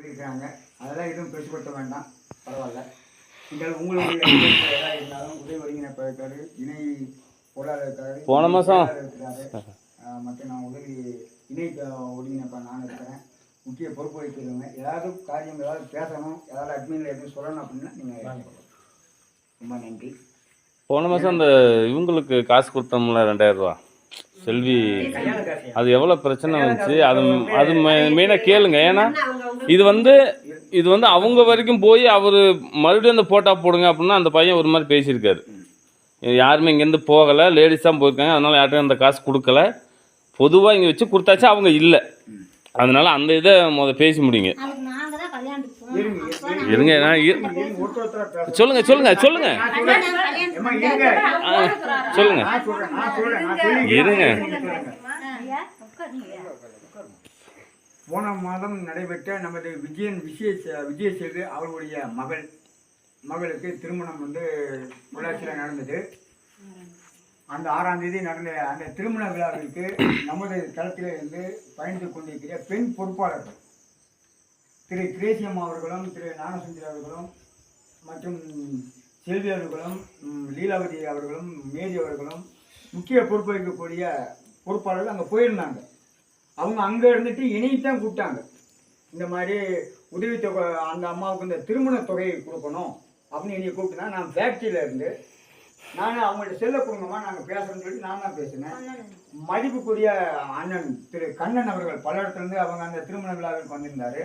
சொல்லியிருக்காங்க. அதெல்லாம் எதுவும் பெருசுப்படுத்த வேண்டாம், பரவாயில்ல. நீங்கள் உங்களுடைய ஏதாவது இருந்தாலும் உதவி ஒருங்கிணைப்பாளர் இருக்காரு, இணை பொருளாளர் இருக்காரு, போன மாதம் இருக்கிறாரு, மற்றும் நான் உதவி இணை ஒருங்கிணைப்பாளர் நான் இருக்கிறேன். முக்கிய பொறுப்பு வகிக்கிறவங்க ஏதாவது காரியம் ஏதாவது பேசணும், ஏதாவது அட்மினில் எதுவும் சொல்லணும் அப்படின்னா நீங்கள் ரொம்ப நன்றி. போன மாதம் அந்த இவங்களுக்கு காசு கொடுத்தோம்ல 2000 ரூபா செல்வி, அது எவ்வளோ பிரச்சனை வந்துச்சு, அது மெயினாக கேளுங்க. ஏன்னா இது வந்து அவங்க வரைக்கும் போய் அவர் மறுபடியும் அந்த போட்டோ போடுங்க அப்படின்னா அந்த பையன் ஒரு மாதிரி பேசியிருக்காரு. யாருமே இங்கேருந்து போகலை, லேடிஸ் தான் போயிருக்காங்க, அதனால் யார்ட்டும் அந்த காசு கொடுக்கல, பொதுவாக இங்கே வச்சு கொடுத்தாச்சு, அவங்க இல்லை. அதனால அந்த இதை பேசி முடியுங்க. இருங்க, சொல்லுங்க சொல்லுங்க சொல்லுங்க சொல்லுங்க இருங்க. போன மாதம் நடைபெற்ற நமது விஜய சேது அவர்களுடைய மகளுக்கு திருமணம் பொள்ளாச்சியில் நடந்தது. அந்த 6ஆம் தேதி நடந்த அந்த திருமண விழாவிற்கு நமது தளத்தில் இருந்து பயணித்து கொண்டிருக்கிற பெண் பொறுப்பாளர்கள் திரு கிரேசியம் அவர்களும், திரு ஞானசுந்தரி அவர்களும், மற்றும் செல்வி அவர்களும், லீலாவதி அவர்களும், மேரி அவர்களும் முக்கிய பொறுப்பு வைக்கக்கூடிய பொறுப்பாளர்கள் அங்கே போயிருந்தாங்க. அவங்க அங்கே இருந்துட்டு இணையத்தான் கூப்பிட்டாங்க. இந்த மாதிரி உதவித்தொகை அந்த அம்மாவுக்கு இந்த திருமண தொகையை கொடுக்கணும் அப்படின்னு என்னை கூப்பிட்டுனா, நான் ஃபேக்ட்ரியில் இருந்து நான் அவங்கள்ட்ட செல்ல கொடுங்கம்மா நாங்கள் பேசுகிறோன்னு சொல்லி நான் தான் பேசினேன். மதிப்புக்குரிய அண்ணன் திரு கண்ணன் அவர்கள் பல இடத்துலேருந்து அவங்க அந்த திருமண விழாவிற்கு வந்திருந்தார்.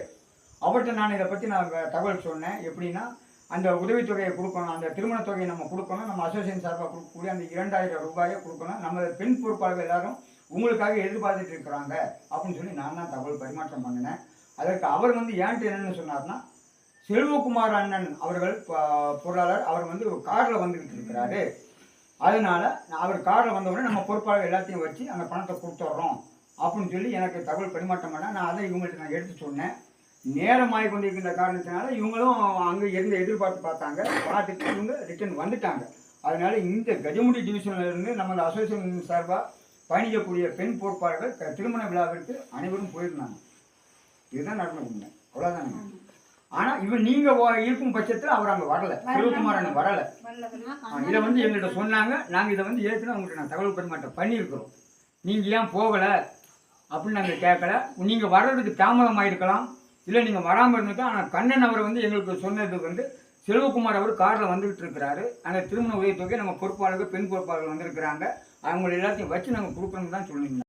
அவர்கிட்ட நான் இதை பற்றி நான் தகவல் சொன்னேன். எப்படின்னா, அந்த உதவித்தொகையை கொடுக்கணும், அந்த திருமண தொகையை நம்ம கொடுக்கணும், நம்ம அசோசியேஷன் சார்பாக கொடுக்கக்கூடிய அந்த 2000 ரூபாயை கொடுக்கணும், நம்ம பெண் பொறுப்பாளர்கள் எல்லாரும் உங்களுக்காக எதிர்பார்த்துட்டு இருக்கிறாங்க அப்படின்னு சொல்லி நான் தான் தகவல் பரிமாற்றம் பண்ணினேன். அதற்கு அவர் ஏன்ட்டு என்னென்னு சொன்னார்னா, செல்வகுமார் அண்ணன் அவர்கள் பொருளாளர், அவர் ஒரு காரில் வந்துக்கிட்டு இருக்கிறாரு, அதனால அவர் காரில் வந்தவுடனே நம்ம பொறுப்பாளர்கள் எல்லாத்தையும் வச்சு அந்த பணத்தை கொடுத்துட்றோம் அப்படின்னு சொல்லி எனக்கு தகவல் பரிமாற்றம் பண்ணேன். நான் அதை இவங்கள்ட்ட நான் எடுத்து சொன்னேன். நேரமாகி கொண்டிருக்கின்ற காரணத்தினால இவங்களும் அங்கே இருந்து எதிர்பார்த்து பார்த்துட்டு இவங்க ரிட்டர்ன் வந்துட்டாங்க. அதனால இந்த கஜமுடி டிவிஷனில் இருந்து நமது அசோசியேஷன் சார்பாக பயணிக்கக்கூடிய பெண் பொறுப்பாளர்கள் திருமண விழாவிற்கு அனைவரும் போயிருந்தாங்க. இதுதான் நடந்த உண்மை, அவ்வளோதானுங்க. ஆனால் நீங்கள் இருக்கும் பட்சத்தில் அவர் அங்கே வரலை, செல்வகுமார் அண்ணன் வரலை. இதை எங்கள்கிட்ட சொன்னாங்க. நாங்கள் இதை ஏற்கனவே உங்கள்கிட்ட நான் தகவல் பரிமாற்றம் பண்ணியிருக்கிறோம். நீங்கள் ஏன் போகலை அப்படின்னு நாங்கள் கேட்கல. நீங்கள் வர்றதுக்கு தாமதமாக இருக்கலாம், இல்லை நீங்கள் வராமல் இருந்துட்டு. ஆனால் கண்ணன் அவர் எங்களுக்கு சொன்னது செல்வகுமார் அவர் காரில் வந்துகிட்டு இருக்கிறாரு, அந்த திருமண உதவித்தொகை நம்ம பொறுப்பாளர்கள் பெண் பொறுப்பாளர்கள் வந்திருக்கிறாங்க, அவங்க எல்லாத்தையும் வச்சு நாங்கள் கொடுக்கணும்னு தான் சொல்லியிருந்தோம்.